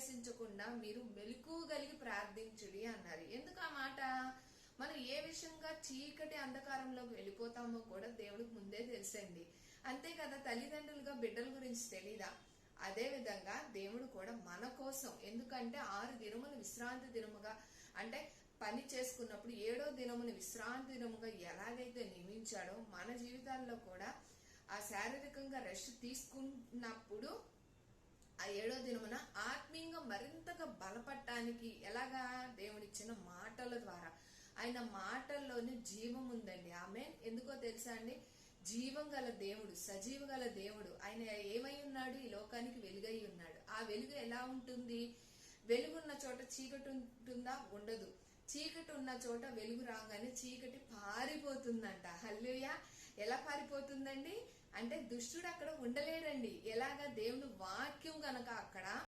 ఆయాసించకుండా మీరు మెలకువగలిగి ప్రార్థించుడి అన్నారు. ఎందుకు ఆ మాట? మనం ఏ విషయంగా చీకటి అంధకారంలోకి వెళ్ళిపోతామో కూడా దేవుడికి ముందే తెలుసండి. అంతే కదా, తల్లిదండ్రులుగా బిడ్డల గురించి తెలీదా? అదే విధంగా దేవుడు కూడా మన కోసం, ఎందుకంటే 6 దినములు విశ్రాంతి దినముగా, అంటే పని చేసుకున్నప్పుడు 7వ దినమును విశ్రాంతి దినముగా ఎలాగైతే నియమించాడో, మన జీవితాల్లో కూడా ఆ శారీరకంగా రెస్ట్ తీసుకున్నప్పుడు ఆ 7వ దినమున ఆత్మీయంగా మరింతగా బలపడటానికి ఎలాగా? దేవుడిచ్చిన మాటల ద్వారా. ఆయన మాటల్లోనే జీవం ఉందండి. ఆమేన్. ఎందుకో తెలుసా అండి? జీవం గల దేవుడు, సజీవ గల దేవుడు. ఆయన ఏమై ఉన్నాడు? ఈ లోకానికి వెలుగై ఉన్నాడు. ఆ వెలుగు ఎలా ఉంటుంది? వెలుగున్న చోట చీకటి ఉంటుందా? ఉండదు. చీకటి ఉన్న చోట వెలుగు రాగానే చీకటి పారిపోతుందంట. హల్లెలూయా. ఎలా పారిపోతుందండి అంటే దుష్టుడు అక్కడ ఉండలేడండి. ఎలాగా? దేవుని వాక్యం గనక అక్కడ